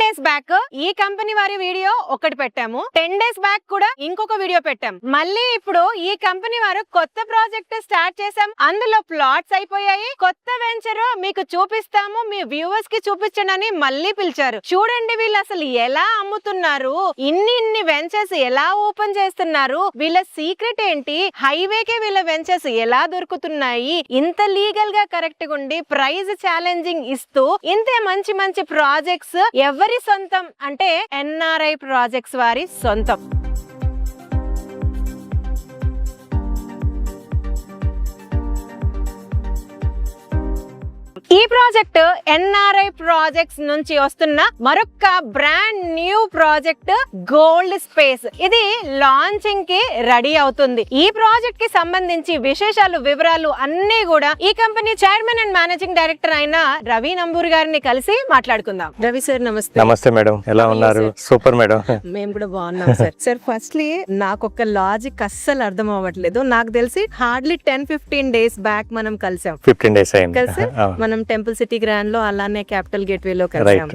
days back ఈ company వారి video ఒకటి పెట్టాము. 10 days బ్యాక్ కూడా ఇంకొక వీడియో పెట్టాం. మళ్ళీ ఇప్పుడు ఈ కంపెనీ వారు కొత్త ప్రాజెక్ట్ స్టార్ట్ చేసాం. అందులో ప్లాట్స్ అయిపోయాయి. కొత్త వెంచర్ మీకు చూపిస్తాము, మీ వ్యూవర్స్ కి చూపించండి మళ్ళీ పిలిచారు. చూడండి వీళ్ళు అసలు ఎలా అమ్ముతున్నారు, ఇన్ని వెంచర్స్ ఎలా ఓపెన్ చేస్తున్నారు, వీళ్ళ సీక్రెట్ ఏంటి, హైవేకే వీళ్ళ వెంచర్స్ ఎలా దొరుకుతున్నాయి, ఇంత లీగల్ గా కరెక్ట్ గా ఉండి ప్రైస్ ఛాలెంజింగ్ ఇస్తూ ఇంతే మంచి మంచి ప్రాజెక్ట్స్ ఎవరి సొంతం అంటే ఎన్ఆర్ఐ ప్రాజెక్ట్స్ వారి సొంతం. ఈ ప్రాజెక్ట్ ఎన్ఆర్ఐ ప్రాజెక్ట్స్ నుంచి వస్తున్న మరొక brand new project gold space. ఇది లాంచింగ్ కి రెడీ అవుతుంది. ఈ ప్రాజెక్ట్ కి సంబంధించి విశేషాలు వివరాలు అన్ని కూడా ఈ company chairman and managing director అయిన రవి నంబూరి గారిని కలిసి మాట్లాడుకుందాం. రవి సార్ నమస్తే. నమస్తే మేడం, ఎలా ఉన్నారు? Super madam. మేము కూడా బాగున్నాం సార్. సార్ ఫస్ట్లీ నాకు ఒక లాజిక్ అస్సలు అర్థం అవ్వట్లేదు. నాకు తెలిసి హార్డ్లీ 10-15 days బ్యాక్ మనం కలిసాం. 15 days అయింది కలిసి మనం టెంపుల్ సిటీ గ్రాండ్ లో అలానే క్యాపిటల్ గేట్ వే లో కలిసాం.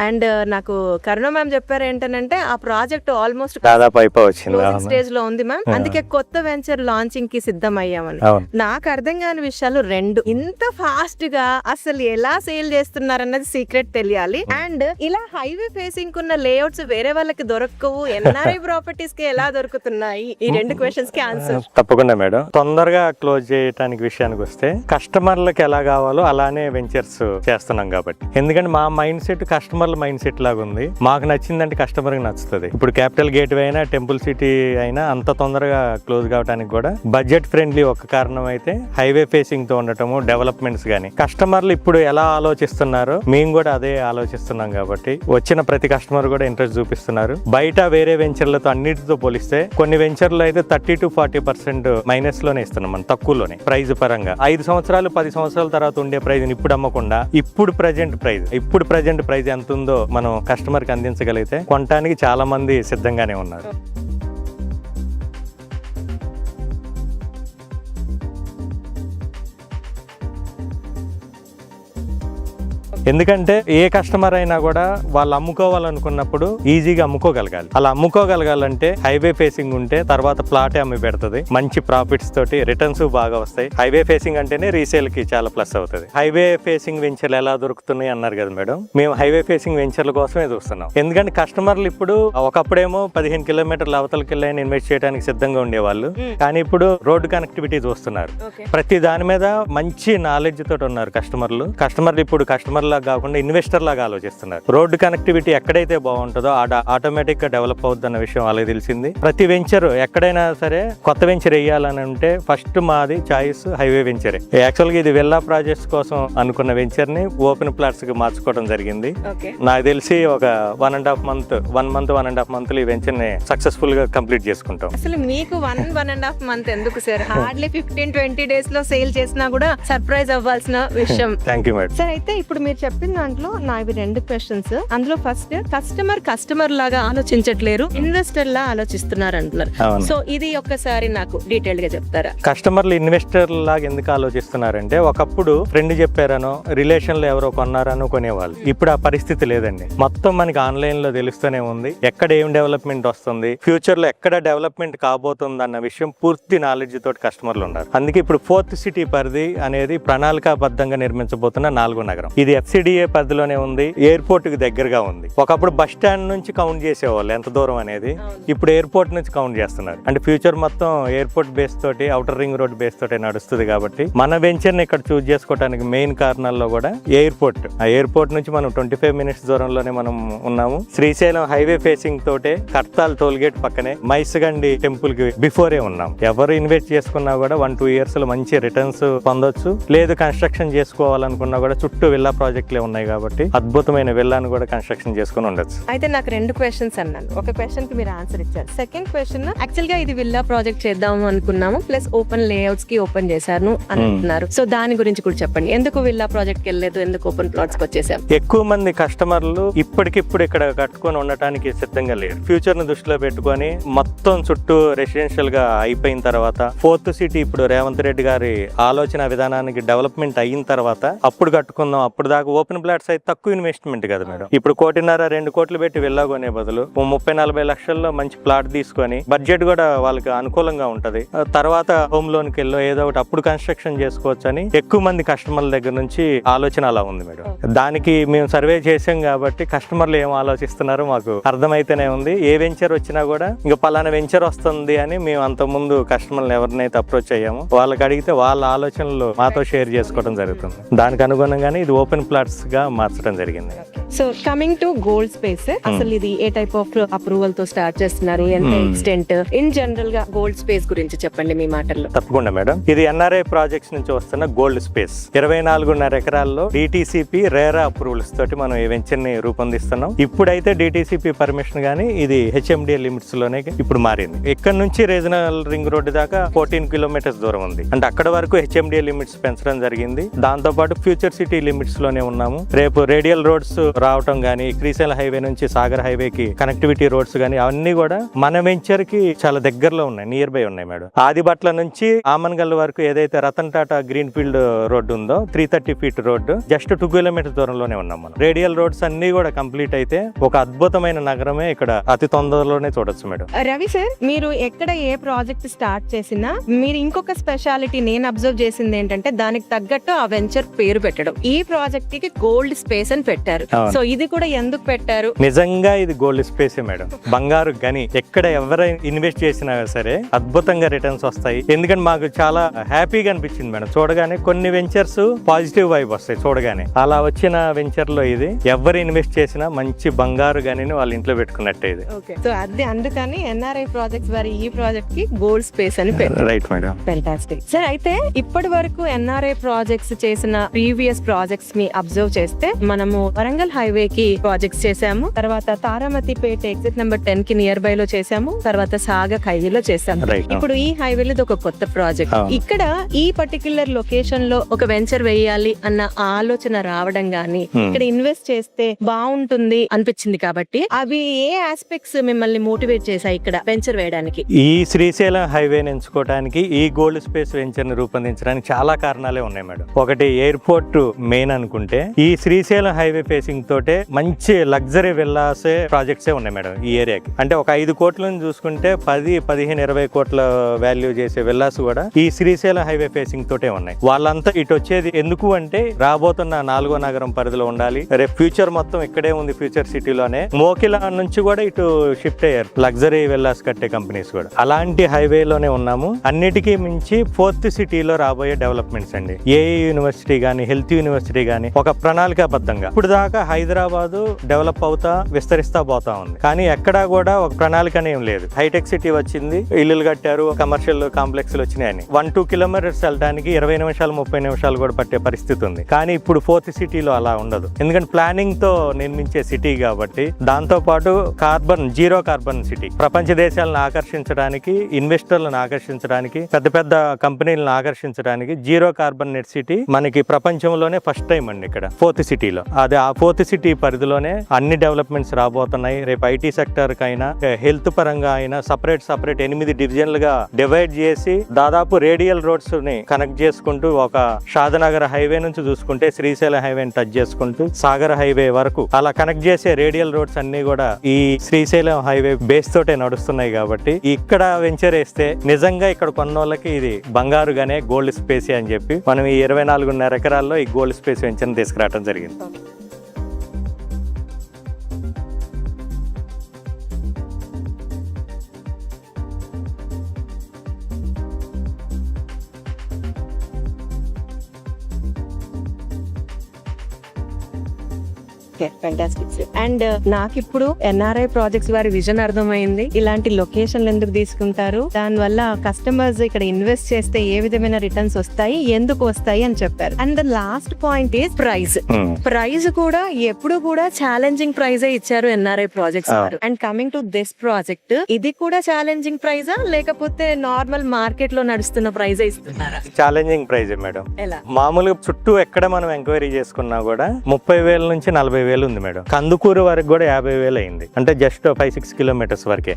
అండ్ నాకు కరుణ మ్యామ్ చెప్పారు ఏంటంటే ఆ ప్రాజెక్ట్ ఆల్మోస్ట్ దాదాపు అయిపోయింది, స్టేజ్ లో ఉంది మ్యామ్, అందుకే కొత్త వెంచర్ లాంచింగ్ కి సిద్ధం అయ్యామని. నాకు అర్థం కాని విషయాలు రెండు. ఇంత ఫాస్ట్ గా అసలు ఎలా సేల్ చేస్తున్నారన్నది సీక్రెట్ తెలియాలి. అండ్ ఇలా హైవే ఫేసింగ్ ఉన్న లేఅవుట్స్ వేరే వాళ్ళకి దొరకవు, ఎన్ఆర్ఐ ప్రాపర్టీస్ కి ఎలా దొరుకుతున్నాయి? ఈ రెండు క్వశ్చన్స్ కి ఆన్సర్. తప్పకుండా మేడం. తొందరగా క్లోజ్ చేయడానికి విషయానికి వస్తే కస్టమర్లకు ఎలా కావాలో అలానే వెంచర్స్ చేస్తున్నాం కాబట్టి. ఎందుకంటే మా మైండ్ సెట్ కస్టమర్ల మైండ్ సెట్ లాగా ఉంది. మాకు నచ్చిందంటే కస్టమర్ కి నచ్చుతుంది. ఇప్పుడు క్యాపిటల్ గేట్ వే అయినా టెంపుల్ సిటీ అయినా అంత తొందరగా క్లోజ్ కావడానికి కూడా బడ్జెట్ ఫ్రెండ్లీ ఒక కారణం అయితే హైవే ఫేసింగ్ తో ఉండటము, డెవలప్మెంట్స్ గానీ. కస్టమర్లు ఇప్పుడు ఎలా ఆలోచిస్తున్నారో మేము కూడా అదే ఆలోచిస్తున్నాం కాబట్టి వచ్చిన ప్రతి కస్టమర్ కూడా ఇంట్రెస్ట్ చూపిస్తున్నారు. బయట వేరే వెంచర్లతో అన్నిటితో పోలిస్తే కొన్ని వెంచర్లు అయితే 30-40% మైనస్ లోనే ఇస్తున్నాం మనం, తక్కువలోనే ప్రైజ్ పరంగా. 5 సంవత్సరాలు 10 సంవత్సరాల తర్వాత ఉండే ప్రైజ్ ఇప్పుడు అమ్మకుండా ఇప్పుడు ప్రజెంట్ ప్రైజ్ ఎంత ఉందో మనం కస్టమర్ కి అందించగలిగితే కొనడానికి చాలా మంది సిద్ధంగానే ఉన్నారు. ఎందుకంటే ఏ కస్టమర్ అయినా కూడా వాళ్ళు అమ్ముకోవాలనుకున్నప్పుడు ఈజీగా అమ్ముకోగలగాలి. అలా అమ్ముకోగలగాలంటే హైవే ఫేసింగ్ ఉంటే తర్వాత ప్లాటే అమ్మి పెడుతుంది. మంచి ప్రాఫిట్స్ తోటి రిటర్న్స్ బాగా వస్తాయి. హైవే ఫేసింగ్ అంటేనే రీసేల్ కి చాలా ప్లస్ అవుతుంది. హైవే ఫేసింగ్ వెంచర్లు ఎలా దొరుకుతున్నాయి అన్నారు కదా మేడం, మేము హైవే ఫేసింగ్ వెంచర్ల కోసమే చూస్తున్నాం. ఎందుకంటే కస్టమర్లు ఇప్పుడు ఒకప్పుడేమో 15 కిలోమీటర్ల అవతలకి వెళ్ళి ఇన్వెస్ట్ చేయడానికి సిద్ధంగా ఉండేవాళ్ళు, కానీ ఇప్పుడు రోడ్డు కనెక్టివిటీ చూస్తున్నారు. ప్రతి దాని మీద మంచి నాలెడ్జ్ తోటి ఉన్నారు కస్టమర్లు. ఇప్పుడు కస్టమర్లు కాకుండా ఇన్వెస్టర్ లాగా ఆలోచిస్తున్నారు. రోడ్డు కనెక్టివిటీ ఎక్కడైతే బాగుంటుందో ఆటోమేటిక్ గా డెవలప్ అవుతుంది అన్న విషయం వాళ్ళకి తెలిసింది. ప్రతి వెంచర్ ఎక్కడైనా సరే కొత్త వెంచర్ వేయాలని అంటే ఫస్ట్ మాది చాయిస్ హైవే వెంచరే. యాక్చువల్ గా ఇది విల్లా ప్రాజెక్ట్స్ కోసం అనుకున్న వెంచర్ ని ఓపెన్ ప్లాట్స్ కి మార్చుకోవడం జరిగింది. నాకు తెలిసి ఒక 1.5 month ఈ వెంచర్ ని సక్సెస్ఫుల్ గా కంప్లీట్ చేసుకుంటాం. అసలు మీకు 1.5 month ఎందుకు సార్? హార్డ్లీ 15-20 days లో సేల్ చేసినా కూడా సర్ప్రైజ్ అవ్వాల్సిన విషయం. Thank you madam. సార్ అయితే ఇప్పుడు మీరు చెప్పిన దాంట్లో నావి 2 questions. అందులో ఫస్ట్, కస్టమర్ లాగా ఆలోచించట్లేరు, ఇన్వెస్టర్ లా ఆలోచిస్తున్నారు అంటున్నారు. సో ఇది ఒక్కసారి నాకు డీటెయిల్ గా చెప్తారా? కస్టమర్లు ఇన్వెస్టర్ లాగా ఎందుకు ఆలోచిస్తున్నారంటే ఒకప్పుడు ఫ్రెండ్ చెప్పారనో రిలేషన్ లో ఎవరో కొన్నారనో కొనేవాళ్ళు. ఇప్పుడు ఆ పరిస్థితి లేదండి. మొత్తం మనకి ఆన్లైన్ లో తెలుస్తూనే ఉంది ఎక్కడ ఏం డెవలప్మెంట్ వస్తుంది, ఫ్యూచర్ లో ఎక్కడ డెవలప్మెంట్ కాబోతుంది అన్న విషయం పూర్తి నాలెడ్జ్ తోటి కస్టమర్లు ఉన్నారు. అందుకే ఇప్పుడు 4th సిటీ పరిధి అనేది ప్రణాళికాబద్ధంగా నిర్మించబోతున్న 4వ నగరం. ఇది FCDA పరిధిలోనే ఉంది, ఎయిర్పోర్ట్ కి దగ్గరగా ఉంది. ఒకప్పుడు బస్ స్టాండ్ నుంచి కౌంట్ చేసేవాళ్ళు ఎంత దూరం అనేది, ఇప్పుడు ఎయిర్పోర్ట్ నుంచి కౌంట్ చేస్తున్నారు. అంటే ఫ్యూచర్ మొత్తం ఎయిర్పోర్ట్ బేస్ తోటి, ఔటర్ రింగ్ రోడ్ బేస్ తోటి నడుస్తుంది. కాబట్టి మన వెంచర్ ని ఇక్కడ చూస్ చేసుకోవడానికి మెయిన్ కారణాల్లో కూడా ఎయిర్పోర్ట్. ఆ ఎయిర్పోర్ట్ నుంచి మనం 25 minutes దూరంలోనే మనం ఉన్నాము. శ్రీశైలం హైవే ఫేసింగ్ తోటే కర్తాల్ టోల్ గేట్ పక్కనే మైసగండి టెంపుల్ కి బిఫోరే ఉన్నాం. ఎవరు ఇన్వెస్ట్ చేసుకున్నా కూడా 1-2 years లో మంచి రిటర్న్స్ పొందొచ్చు. లేదు కన్స్ట్రక్షన్ చేసుకోవాలనుకున్నా కూడా చుట్టూ విల్లా ప్రాజెక్ట్ ప్రాజెక్టులే ఉన్నాయి కాబట్టి అద్భుతమైన విల్లాను కూడా కన్స్ట్రక్షన్ చేసుకుని ఉండొచ్చు. అయితే నాకు 2 క్వశ్చన్స్ అన్నాను, ఒక క్వశ్చన్ కి మీరు ఆన్సర్ ఇచ్చారు. సెకండ్ క్వశ్చన్, యాక్చువల్ గా ఇది విల్లా ప్రాజెక్ట్ చేద్దాం అనుకున్నాము, ప్లస్ ఓపెన్ లేఅవుట్స్ కి ఓపెన్ చేశారు అని అంటున్నారు. సో దాని గురించి కూడా చెప్పండి, ఎందుకు విల్లా ప్రాజెక్ట్ కి వెళ్ళలేదు, ఎందుకు ఓపెన్ ప్లాట్స్ కి వచ్చేసాం? ఎక్కువ మంది కస్టమర్లు ఇప్పటికిప్పుడు ఇక్కడ కట్టుకొని ఉండటానికి సిద్ధంగా లేరు. ఫ్యూచర్ ను దృష్టిలో పెట్టుకొని మొత్తం చుట్టూ రెసిడెన్షియల్ గా అయిపోయిన తర్వాత 4th సిటీ ఇప్పుడు రేవంత్ రెడ్డి గారి ఆలోచన విధానానికి డెవలప్మెంట్ అయిన తర్వాత అప్పుడు కట్టుకుందాం, అప్పుడు దాకా ఓపెన్ ప్లాట్స్ అయితే తక్కువ ఇన్వెస్ట్మెంట్ కదా మేడం. ఇప్పుడు 1.5-2 కోట్లు పెట్టి విల్లా కొనే బదులు 30-40 లక్షల్లో మంచి ప్లాట్ తీసుకొని బడ్జెట్ కూడా వాళ్ళకి అనుకూలంగా ఉంటది, తర్వాత హోమ్ లోన్ కి వెళ్ళో ఏదో ఒకటి అప్పుడు కన్స్ట్రక్షన్ చేసుకోవచ్చు అని ఎక్కువ మంది కస్టమర్ల దగ్గర నుంచి ఆలోచన అలా ఉంది మేడం. దానికి మేము సర్వే చేసాం కాబట్టి కస్టమర్లు ఏం ఆలోచిస్తున్నారో మాకు అర్థమైతేనే ఉంది. ఏ వెంచర్ వచ్చినా కూడా ఇంకా పలానా వెంచర్ వస్తుంది అని మేము అంత ముందు కస్టమర్లు ఎవరినైతే అప్రోచ్ అయ్యామో వాళ్ళకి అడిగితే వాళ్ళ ఆలోచనలు మాతో షేర్ చేసుకోవడం జరుగుతుంది. దానికి అనుగుణంగానే ఇది ఓపెన్ ప్లాట్స్ గా మార్చడం జరిగింది. So coming to gold space, అసలు ఇది ఏ టైప్ ఆఫ్ అప్రూవల్ తో స్టార్ట్ చేస్తున్నారు, ఎంత ఎక్స్టెంట్, ఇన్ జనరల్ గా గోల్డ్ స్పేస్ గురించి చెప్పండి మీ మాటల్లో. తప్పకుండా మేడం, ఇది ఎన్ఆర్ఐ ప్రాజెక్ట్స్ నుంచి వస్తున్న గోల్డ్ స్పేస్ 24.5 ఎకరాల్లో డిటిసిపి రేరా అప్రూవల్స్ తోటి మనం ఈ వెంచర్ ని రూపొందిస్తున్నాం. ఇప్పుడైతే డిటిసిపి పర్మిషన్ గానీ ఇది హెచ్ఎండిఏ లిమిట్స్ లోనే ఇప్పుడు మారింది. ఇక్కడ నుంచి రీజనల్ రింగ్ రోడ్డు దాకా 14 కిలోమీటర్స్ దూరం ఉంది. అంటే అక్కడ వరకు హెచ్ఎండిఏ లిమిట్స్ పెంచడం జరిగింది. దాంతో పాటు ఫ్యూచర్ సిటీ లిమిట్స్ లోనే ఉన్నాము. రేపు రేడియల్ రోడ్స్ రావటం గానీ, శ్రీశైలం హైవే నుంచి సాగర్ హైవే కి కనెక్టివిటీ రోడ్స్ గానీ అవన్నీ కూడా మన వెంచర్ కి చాలా దగ్గరలో ఉన్నాయి, నియర్ బై ఉన్నాయి మేడం. ఆదిబట్ల నుంచి ఆమన్గల్ వరకు ఏదైతే Ratan Tata green field road ఉందో 330 ఫీట్ రోడ్డు జస్ట్ 2 కిలోమీటర్స్ దూరంలోనే ఉన్నాం మనం. రేడియల్ రోడ్స్ అన్ని కూడా కంప్లీట్ అయితే ఒక అద్భుతమైన నగరమే ఇక్కడ అతి తొందరలోనే చూడొచ్చు మేడం. రవి సార్, మీరు ఎక్కడ ఏ ప్రాజెక్ట్ స్టార్ట్ చేసినా మీరు ఇంకొక స్పెషాలిటీ నేను అబ్జర్వ్ చేసింది ఏంటంటే దానికి తగ్గట్టు ఆ వెంచర్ పేరు పెట్టడం. ఈ ప్రాజెక్ట్ కి గోల్డ్ స్పేస్ అని పెట్టారు. సో ఇది కూడా ఎందుకు పెట్టారు? నిజంగా ఇది గోల్డ్ స్పేస్ మేడం, బంగారు గని. ఎక్కడ ఎవరైనా ఇన్వెస్ట్ చేసినా సరే అద్భుతంగా రిటర్న్స్ వస్తాయి. ఎందుకంటే మాకు చాలా హ్యాపీగా అనిపించింది మేడం చూడగానే. కొన్ని వెంచర్స్ పాజిటివ్ వైబ్ వస్తాయి చూడగానే, అలా వచ్చిన వెంచర్ లో ఇది ఎవరు ఇన్వెస్ట్ చేసినా మంచి బంగారు గనిని వాళ్ళ ఇంట్లో పెట్టుకున్నట్టే ఇది. సో అది అందుకని ఎన్ఆర్ఐ ప్రాజెక్ట్స్ వారి ఈ ప్రాజెక్ట్ కి గోల్డ్ స్పేస్ అని పెట్టారు. Right madam. Fantastic sir. అయితే ఇప్పటి వరకు ఎన్ఆర్ఐ ప్రాజెక్ట్స్ చేసిన ప్రీవియస్ ప్రాజెక్ట్స్ ని అబ్జర్వ్ చేస్తే మనము వరంగల్ హైవే కి ప్రాజెక్ట్స్ చేసాము, తర్వాత తారామతిపేట ఎగ్జిట్ నెంబర్ 10 కి నియర్ బై లో చేసాము, తర్వాత సాగర్ హైవేలో చేసాము. ఇప్పుడు ఈ హైవేలో ఒక కొత్త ప్రాజెక్ట్. ఇక్కడ ఈ పర్టిక్యులర్ లొకేషన్ లో ఒక వెంచర్ వేయాలి అన్న ఆలోచన రావడం గానీ, ఇక్కడ ఇన్వెస్ట్ చేస్తే బాగుంటుంది అనిపించింది కాబట్టి అవి ఏ ఆస్పెక్ట్స్ మిమ్మల్ని మోటివేట్ చేశాయి ఇక్కడ వెంచర్ వేయడానికి? ఈ శ్రీశైలం హైవేని ఎంచుకోవడానికి, ఈ గోల్డ్ స్పేస్ వెంచర్ ని రూపొందించడానికి చాలా కారణాలే ఉన్నాయి మేడం. ఒకటి ఎయిర్పోర్ట్ మెయిన్ అనుకుంటే, ఈ శ్రీశైలం హైవే ఫేసింగ్ తోటే మంచి లగ్జరీ విల్లాసే ప్రాజెక్ట్సే ఉన్నాయి మేడం ఈ ఏరియాకి. అంటే ఒక 5 కోట్లను చూసుకుంటే 10, 15, 20 కోట్ల వాల్యూ చేసే విల్లాస్ కూడా ఈ శ్రీశైలం హైవే ఫేసింగ్ తోటే ఉన్నాయి. వాళ్ళంతా ఇటు వచ్చేది ఎందుకు అంటే రాబోతున్న 4వ నగరం పరిధిలో ఉండాలి. రేపు ఫ్యూచర్ మొత్తం ఇక్కడే ఉంది, ఫ్యూచర్ సిటీలోనే. మోకిలా నుంచి కూడా ఇటు షిఫ్ట్ అయ్యారు లగ్జరీ విల్లాస్ కట్టే కంపెనీస్ కూడా. అలాంటి హైవేలోనే ఉన్నాము. అన్నిటికీ మించి 4th సిటీలో రాబోయే డెవలప్మెంట్స్ అండి. ఏఐ యూనివర్సిటీ గానీ, హెల్త్ యూనివర్సిటీ గానీ ఒక ప్రణాళికాబద్ధంగా ఇప్పుడు దాకా హైదరాబాద్ డెవలప్ అవుతా విస్తరిస్తా పోతా ఉంది, కానీ ఎక్కడా కూడా ఒక ప్రణాళిక ఏం లేదు. హైటెక్ సిటీ వచ్చింది, ఇల్లులు కట్టారు, కమర్షియల్ కాంప్లెక్స్ వచ్చినాయని 1-2 కిలోమీటర్స్ వెళ్ళడానికి 20 నిమిషాలు 30 నిమిషాలు కూడా పట్టే పరిస్థితి ఉంది. కానీ ఇప్పుడు 4th సిటీలో అలా ఉండదు, ఎందుకంటే ప్లానింగ్ తో నిర్మించే సిటీ కాబట్టి. దాంతో పాటు జీరో కార్బన్ సిటీ, ప్రపంచ దేశాలను ఆకర్షించడానికి, ఇన్వెస్టర్లను ఆకర్షించడానికి, పెద్ద పెద్ద కంపెనీలను ఆకర్షించడానికి జీరో కార్బన్ నెట్ సిటీ మనకి ప్రపంచంలోనే ఫస్ట్ టైం అండి ఇక్కడ 4th సిటీలో. అది ఆ 4th సిటీ పరిధిలోనే అన్ని డెవలప్మెంట్స్ రాబోతున్నాయి. రేపు ఐటీ సెక్టర్ కైనా, హెల్త్ పరంగా అయినా సపరేట్ 8 డివిజన్లుగా డివైడ్ చేసి దాదాపు రేడియల్ రోడ్స్ ని కనెక్ట్ చేసుకుంటూ, ఒక షాదనగర్ హైవే నుంచి చూసుకుంటే శ్రీశైలం హైవేని టచ్ చేసుకుంటూ సాగర్ హైవే వరకు అలా కనెక్ట్ చేసే రేడియల్ రోడ్స్ అన్ని కూడా ఈ శ్రీశైలం హైవే బేస్ తోటే నడుస్తున్నాయి. కాబట్టి ఇక్కడ వెంచర్ వేస్తే నిజంగా ఇక్కడ కొన్నోళ్ళకి ఇది బంగారుగానే గోల్డ్ స్పేస్ అని చెప్పి మనం ఈ 24.5 ఎకరాల్లో ఈ గోల్డ్ స్పేస్ వెంచర్ తీసుకురావడం జరిగింది. Okay, fantastic. అండ్ నాకు ఇప్పుడు ఎన్ఆర్ఐ ప్రాజెక్ట్స్ వారి విజన్ అర్థమైంది. ఇలాంటి లొకేషన్లు ఎందుకు తీసుకుంటారు, దాని వల్ల కస్టమర్స్ ఇక్కడ ఇన్వెస్ట్ చేస్తే ఏ విధమైన రిటర్న్స్ వస్తాయి, ఎందుకు వస్తాయి అని చెప్పారు. And the last point is price. Price కూడా ఎప్పుడు కూడా ఛాలెంజింగ్ ప్రైజే ఇచ్చారు ఎన్ఆర్ఐ ప్రాజెక్ట్స్ వారు. And coming to this project, ఇది కూడా ఛాలెంజింగ్ ప్రైజా లేకపోతే నార్మల్ మార్కెట్ లో నడుస్తున్న ప్రైజే ఇస్తున్నారా? Challenging price madam. ఎలా? మామూలుగా చుట్టూ ఎక్కడ మనం ఎంక్వైరీ చేసుకున్నా కూడా 30,000 నుంచి 40,000 ఉంది మేడం. కందుకూరు వరకు కూడా 50,000 అయింది. అంటే జస్ట్ 5-6 కిలోమీటర్స్ వరకే.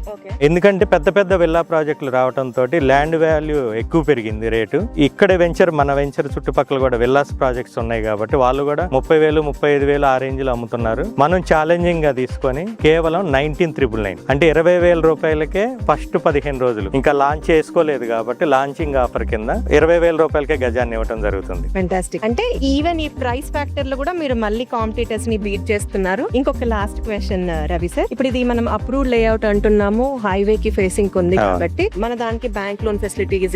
ఎందుకంటే పెద్ద పెద్ద విల్లా ప్రాజెక్టులు రావడం తోటి ల్యాండ్ వాల్యూ ఎక్కువ పెరిగింది రేటు. ఇక్కడ మన వెంచర్ చుట్టుపక్కల కూడా విల్లాస్ ప్రాజెక్ట్స్ ఉన్నాయి కాబట్టి వాళ్ళు కూడా 30,000, 35,000 ఆ రేంజ్ లో అమ్ముతున్నారు. మనం ఛాలెంజింగ్ గా తీసుకొని కేవలం 19,999 అంటే 20,000 రూపాయలకే ఫస్ట్ 15 రోజులు ఇంకా లాంచ్ చేసుకోలేదు కాబట్టి లాంచింగ్ ఆఫర్ కింద 20,000 రూపాయలకే గజాన్ని ఇవ్వడం జరుగుతుంది. ఫెంటాస్టిక్. అంటే ఈవెన్ ఈ ప్రైస్ ఫ్యాక్టర్ లో కూడా మీరు మళ్ళీ కాంపిటీటర్స్ ని బీట్ చేస్తున్నారు. ఇంకొక లాస్ట్ క్వశ్చన్ రవి సార్, ఇప్పుడు ఇది మనం అప్రూవ్డ్ లేఅవుట్ అంటున్నాము, హైవే కి ఫేసింగ్ ఉంది కాబట్టి మన దానికి bank loan facilities,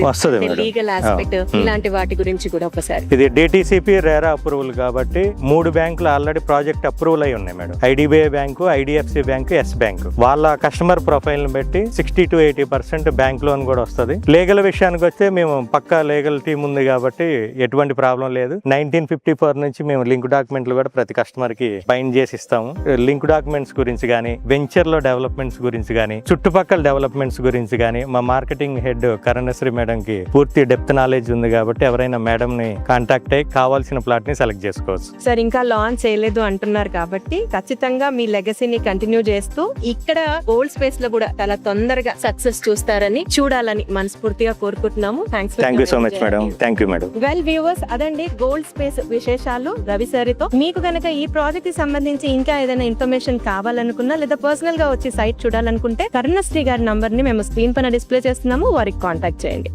legal aspect, ఇలాంటి వాటి గురించి కూడా ఒకసారి. ఇది డిటిసిపి రేరా అప్రూవల్ కాబట్టి 3 బ్యాంకులు ఆల్రెడీ ప్రాజెక్ట్ అప్రూవల్ అయి ఉన్నాయి madam. IDBI bank, IDFC bank, Yes bank. వాళ్ళ కస్టమర్ ప్రొఫైల్ ని బట్టి 60 to 80% బ్యాంక్ లోన్ కూడా వస్తుంది. లీగల్ విషయానికి వస్తే మేము పక్కా లీగల్ టీమ్ ఉంది కాబట్టి ఎటువంటి ప్రాబ్లం లేదు. 1954 నుంచి మేము లింక్ డాక్యుమెంట్లు కూడా ప్రతి కస్టమర్ కి బైండ్ చేసి ఇస్తాము. లింక్ డాక్యుమెంట్స్ గురించి కానీ, వెంచర్ లో డెవలప్మెంట్స్ గురించి కానీ, చుట్టుపక్కల డెవలప్మెంట్స్ గురించి కానీ మా మార్కెటింగ్ హెడ్ కరుణశ్రీ మేడం కి పూర్తి డెప్త్ నాలెడ్జ్ ఉంది కాబట్టి ఎవరైనా మేడం ని కాంటాక్ట్ అయ్యి కావాల్సిన ప్లాట్ ని సెలెక్ట్ చేసుకోవచ్చు. సార్ ఇంకా లాంచ్ చేయలేదు అంటున్నారు కాబట్టి ఖచ్చితంగా మీ లెగసీని కంటిన్యూ చేస్తూ ఇక్కడ గోల్డ్ స్పేస్ లో కూడా చాలా తొందరగా సక్సెస్ చూస్తారని, చూడాలని మనస్ఫూర్తిగా కోరుకుంటున్నాము. Thank you so much madam. Thank you madam. Well viewers, అదండి గోల్డ్ స్పేస్ విశేషాలు రవి సారితో. మీకు గనక ఈ ప్రాజెక్ట్ కి సంబంధించి ఇంకా ఏదైనా ఇన్ఫర్మేషన్ కావాలనుకున్నా లేదా పర్సనల్ గా వచ్చి సైట్ చూడాలనుకుంటే కరుణశ్రీ గారి నంబర్ ని మేము స్క్రీన్ పైన డిస్ప్లే చేస్తున్నాము, వారికి కాంటాక్ట్ చేయండి.